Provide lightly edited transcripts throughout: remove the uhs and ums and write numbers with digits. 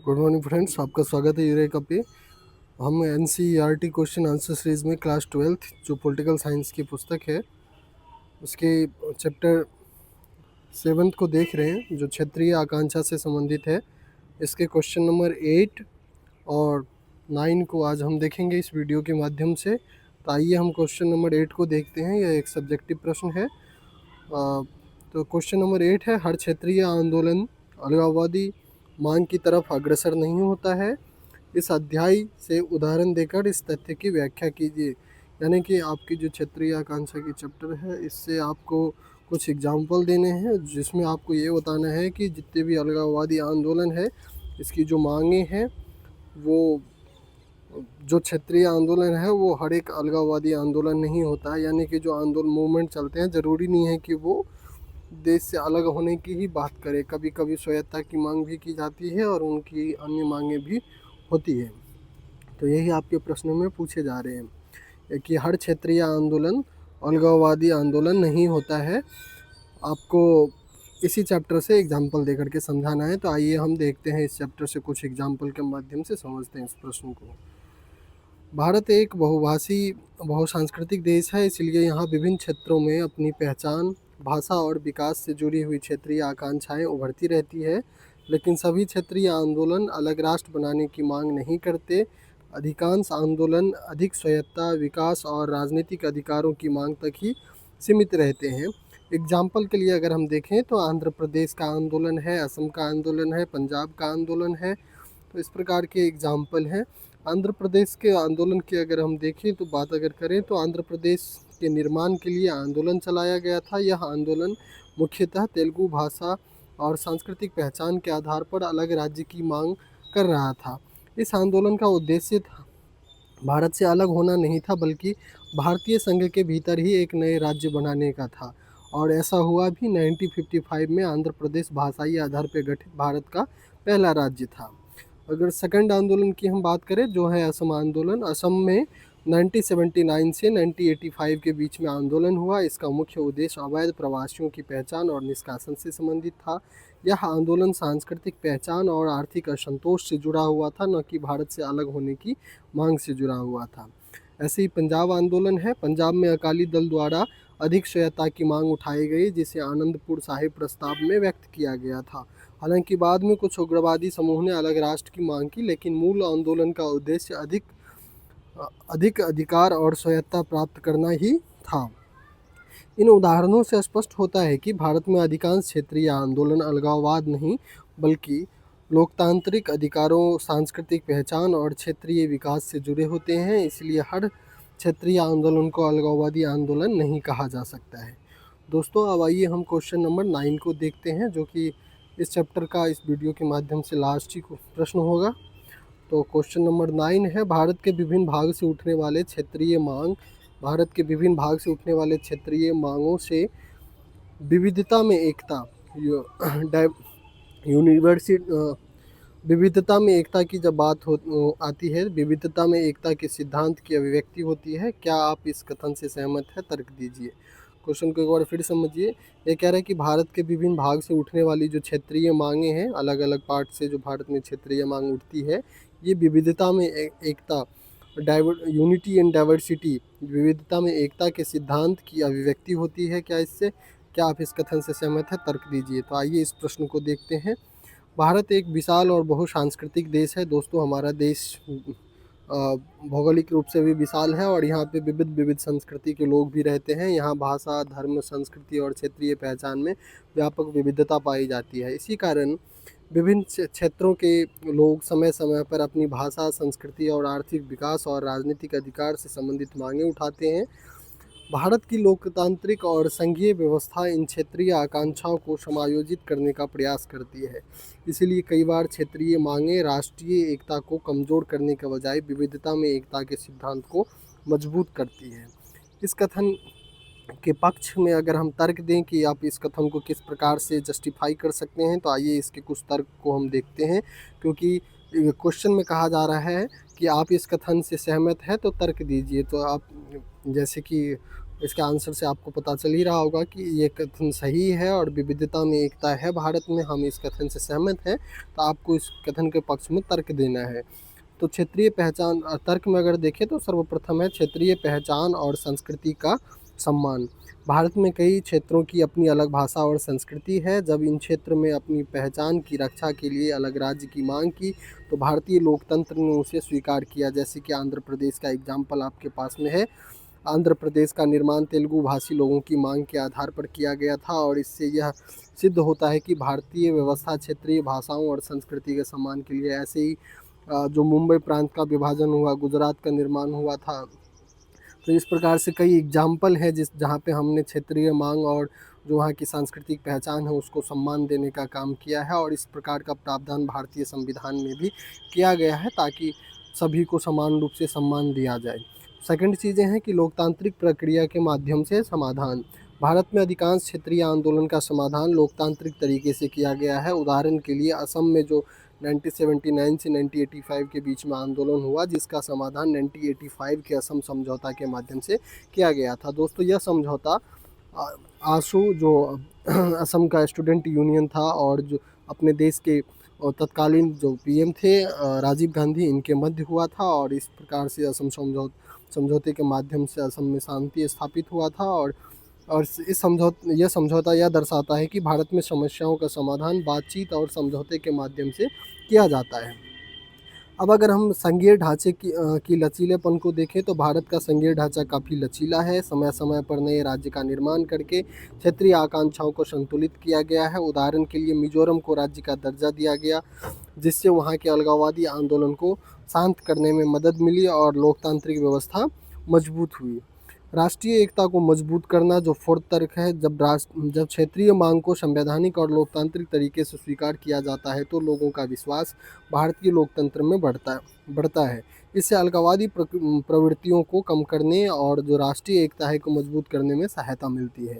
Good morning friends, आपका स्वागत है यूरेका पे। हम एनसीईआरटी क्वेश्चन आंसर सीरीज में क्लास 12th जो पॉलिटिकल साइंस की पुस्तक है उसके चैप्टर 7th को देख रहे हैं, जो क्षेत्रीय आकांक्षा से संबंधित है। इसके क्वेश्चन नंबर 8 और 9 को आज हम देखेंगे इस वीडियो के माध्यम से। तो आइए हम क्वेश्चन नंबर 8 को देखते हैं। यह एक सब्जेक्टिव प्रश्न है। तो क्वेश्चन नंबर 8 है, हर क्षेत्रीय आंदोलन अलगाववादी मांग की तरफ अग्रसर नहीं होता है। इस अध्याय से उदाहरण देकर इस तथ्य की व्याख्या कीजिए। यानी कि आपकी जो क्षेत्रीय आकांक्षा की चैप्टर है, इससे आपको कुछ एग्जाम्पल देने हैं, जिसमें आपको ये बताना है कि जितने भी अलगाववादी आंदोलन है, इसकी जो मांगे हैं वो जो क्षेत्रीय आंदोलन है वो हर एक अलगाववादी आंदोलन नहीं होता है। यानी कि जो आंदोलन मूवमेंट चलते हैं, ज़रूरी नहीं है कि वो देश से अलग होने की ही बात करे। कभी कभी स्वायत्तता की मांग भी की जाती है और उनकी अन्य मांगें भी होती है। तो यही आपके प्रश्न में पूछे जा रहे हैं कि हर क्षेत्रीय आंदोलन अलगाववादी आंदोलन नहीं होता है। आपको इसी चैप्टर से एग्जाम्पल देकर के समझाना है। तो आइए हम देखते हैं, इस चैप्टर से कुछ एग्जाम्पल के माध्यम से समझते हैं इस प्रश्न को। भारत एक बहुभाषी बहुसांस्कृतिक देश है, इसलिए यहाँ विभिन्न क्षेत्रों में अपनी पहचान, भाषा और विकास से जुड़ी हुई क्षेत्रीय आकांक्षाएं उभरती रहती है। लेकिन सभी क्षेत्रीय आंदोलन अलग राष्ट्र बनाने की मांग नहीं करते। अधिकांश आंदोलन अधिक स्वायत्तता, विकास और राजनीतिक अधिकारों की मांग तक ही सीमित रहते हैं। एग्जाम्पल के लिए अगर हम देखें तो आंध्र प्रदेश का आंदोलन है, असम का आंदोलन है, पंजाब का आंदोलन है। तो इस प्रकार के एग्जाम्पल हैं। आंध्र प्रदेश के आंदोलन की अगर हम देखें तो बात अगर करें तो आंध्र प्रदेश के निर्माण के लिए आंदोलन चलाया गया था। यह आंदोलन मुख्यतः तेलुगु भाषा और सांस्कृतिक पहचान के आधार पर अलग राज्य की मांग कर रहा था। इस आंदोलन का उद्देश्य भारत से अलग होना नहीं था, बल्कि भारतीय संघ के भीतर ही एक नए राज्य बनाने का था। और ऐसा हुआ भी। 1955 में आंध्र प्रदेश भाषाई आधार पर गठित भारत का पहला राज्य था। अगर सेकंड आंदोलन की हम बात करें, जो है असम आंदोलन। असम में 1979 से 1985 के बीच में आंदोलन हुआ। इसका मुख्य उद्देश्य अवैध प्रवासियों की पहचान और निष्कासन से संबंधित था। यह आंदोलन सांस्कृतिक पहचान और आर्थिक असंतोष से जुड़ा हुआ था, न कि भारत से अलग होने की मांग से जुड़ा हुआ था। ऐसे ही पंजाब आंदोलन है। पंजाब में अकाली दल द्वारा अधिक स्वायत्तता की मांग उठाई गई, जिसे आनंदपुर साहिब प्रस्ताव में व्यक्त किया गया था। हालांकि बाद में कुछ उग्रवादी समूह ने अलग राष्ट्र की मांग की, लेकिन मूल आंदोलन का उद्देश्य अधिक अधिकार और स्वायत्तता प्राप्त करना ही था। इन उदाहरणों से स्पष्ट होता है कि भारत में अधिकांश क्षेत्रीय आंदोलन अलगाववाद नहीं, बल्कि लोकतांत्रिक अधिकारों, सांस्कृतिक पहचान और क्षेत्रीय विकास से जुड़े होते हैं। इसलिए हर क्षेत्रीय आंदोलन को अलगाववादी आंदोलन नहीं कहा जा सकता है। दोस्तों, अब आइए हम क्वेश्चन नंबर 9 को देखते हैं, जो कि इस चैप्टर का इस वीडियो के माध्यम से लास्ट ही प्रश्न होगा। तो क्वेश्चन नंबर 9 है, भारत के विभिन्न भाग से उठने वाले क्षेत्रीय मांग भारत के विभिन्न भाग से उठने वाले क्षेत्रीय मांगों से विविधता में एकता यूनिवर्सिटी विविधता में एकता की जब बात आती है, विविधता में एकता के सिद्धांत की अभिव्यक्ति होती है। क्या आप इस कथन से सहमत है? तर्क दीजिए। क्वेश्चन को एक बार फिर समझिए। ये कह रहा है कि भारत के विभिन्न भाग से उठने वाली जो क्षेत्रीय मांगे हैं, अलग अलग पार्ट से जो भारत में क्षेत्रीय मांग उठती है, ये विविधता में एकता, यूनिटी एंड डाइवर्सिटी, विविधता में एकता के सिद्धांत की अभिव्यक्ति होती है। क्या आप इस कथन से सहमत है? तर्क दीजिए। तो आइए इस प्रश्न को देखते हैं। भारत एक विशाल और बहुसांस्कृतिक देश है। दोस्तों, हमारा देश भौगोलिक रूप से भी विशाल है और यहाँ पे विविध विविध संस्कृति के लोग भी रहते हैं। यहाँ भाषा, धर्म, संस्कृति और क्षेत्रीय पहचान में व्यापक विविधता पाई जाती है। इसी कारण विभिन्न क्षेत्रों के लोग समय समय पर अपनी भाषा, संस्कृति और आर्थिक विकास और राजनीतिक अधिकार से संबंधित मांगें उठाते हैं। भारत की लोकतांत्रिक और संघीय व्यवस्था इन क्षेत्रीय आकांक्षाओं को समायोजित करने का प्रयास करती है। इसलिए कई बार क्षेत्रीय मांगें राष्ट्रीय एकता को कमज़ोर करने के बजाय विविधता में एकता के सिद्धांत को मजबूत करती है। इस कथन के पक्ष में अगर हम तर्क दें कि आप इस कथन को किस प्रकार से जस्टिफाई कर सकते हैं, तो आइए इसके कुछ तर्क को हम देखते हैं। क्योंकि क्वेश्चन में कहा जा रहा है कि आप इस कथन से सहमत है तो तर्क दीजिए। तो आप जैसे कि इसके आंसर से आपको पता चल ही रहा होगा कि ये कथन सही है और विविधता में एकता है भारत में, हम इस कथन से सहमत हैं। तो आपको इस कथन के पक्ष में तर्क देना है। तो क्षेत्रीय पहचान तर्क में अगर देखें तो सर्वप्रथम है क्षेत्रीय पहचान और संस्कृति का सम्मान। भारत में कई क्षेत्रों की अपनी अलग भाषा और संस्कृति है। जब इन क्षेत्र में अपनी पहचान की रक्षा के लिए अलग राज्य की मांग की तो भारतीय लोकतंत्र ने उसे स्वीकार किया। जैसे कि आंध्र प्रदेश का एग्जाम्पल आपके पास में है। आंध्र प्रदेश का निर्माण तेलुगु भाषी लोगों की मांग के आधार पर किया गया था और इससे यह सिद्ध होता है कि भारतीय व्यवस्था क्षेत्रीय भाषाओं और संस्कृति के सम्मान के लिए। ऐसे ही जो मुंबई प्रांत का विभाजन हुआ, गुजरात का निर्माण हुआ था। तो इस प्रकार से कई एग्जाम्पल है जहाँ पे हमने क्षेत्रीय मांग और जो वहाँ की सांस्कृतिक पहचान है उसको सम्मान देने का काम किया है। और इस प्रकार का प्रावधान भारतीय संविधान में भी किया गया है ताकि सभी को समान रूप से सम्मान दिया जाए। सेकंड चीज़ें हैं कि लोकतांत्रिक प्रक्रिया के माध्यम से समाधान। भारत में अधिकांश क्षेत्रीय आंदोलन का समाधान लोकतांत्रिक तरीके से किया गया है। उदाहरण के लिए असम में जो 1979 से 1985 के बीच में आंदोलन हुआ, जिसका समाधान 1985 के असम समझौता के माध्यम से किया गया था। दोस्तों, यह समझौता आसू जो असम का स्टूडेंट यूनियन था और जो अपने देश के तत्कालीन जो पीएम थे राजीव गांधी, इनके मध्य हुआ था। और इस प्रकार से असम समझौते के माध्यम से असम में शांति स्थापित हुआ था। और यह समझौता यह दर्शाता है कि भारत में समस्याओं का समाधान बातचीत और समझौते के माध्यम से किया जाता है। अब अगर हम संघीय ढांचे की लचीलेपन को देखें तो भारत का संघीय ढांचा काफ़ी लचीला है। समय समय पर नए राज्य का निर्माण करके क्षेत्रीय आकांक्षाओं को संतुलित किया गया है। उदाहरण के लिए मिजोरम को राज्य का दर्जा दिया गया, जिससे वहाँ के अलगाववादी आंदोलन को शांत करने में मदद मिली और लोकतांत्रिक व्यवस्था मजबूत हुई। राष्ट्रीय एकता को मजबूत करना जो फोर्थ तर्क है, जब क्षेत्रीय मांग को संवैधानिक और लोकतांत्रिक तरीके से स्वीकार किया जाता है तो लोगों का विश्वास भारतीय लोकतंत्र में बढ़ता है। इससे अलगाववादी प्रवृत्तियों को कम करने और जो राष्ट्रीय एकता है को मजबूत करने में सहायता मिलती है।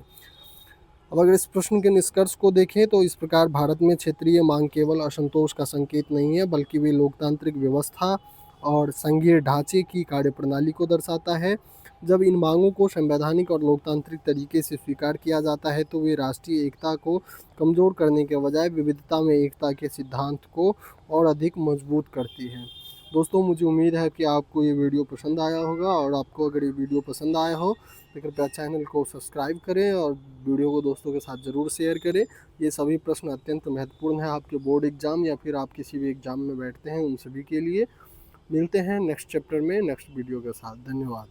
अब अगर इस प्रश्न के निष्कर्ष को देखें तो इस प्रकार भारत में क्षेत्रीय मांग केवल असंतोष का संकेत नहीं है, बल्कि वे लोकतांत्रिक व्यवस्था और संघीय ढांचे की कार्यप्रणाली को दर्शाता है। जब इन मांगों को संवैधानिक और लोकतांत्रिक तरीके से स्वीकार किया जाता है तो वे राष्ट्रीय एकता को कमज़ोर करने के बजाय विविधता में एकता के सिद्धांत को और अधिक मजबूत करती है। दोस्तों, मुझे उम्मीद है कि आपको ये वीडियो पसंद आया होगा। और आपको अगर ये वीडियो पसंद आया हो तो कृपया चैनल को सब्सक्राइब करें और वीडियो को दोस्तों के साथ ज़रूर शेयर करें। ये सभी प्रश्न अत्यंत महत्वपूर्ण है आपके बोर्ड एग्ज़ाम या फिर आप किसी भी एग्ज़ाम में बैठते हैं उन सभी के लिए। मिलते हैं नेक्स्ट चैप्टर में नेक्स्ट वीडियो के साथ। धन्यवाद।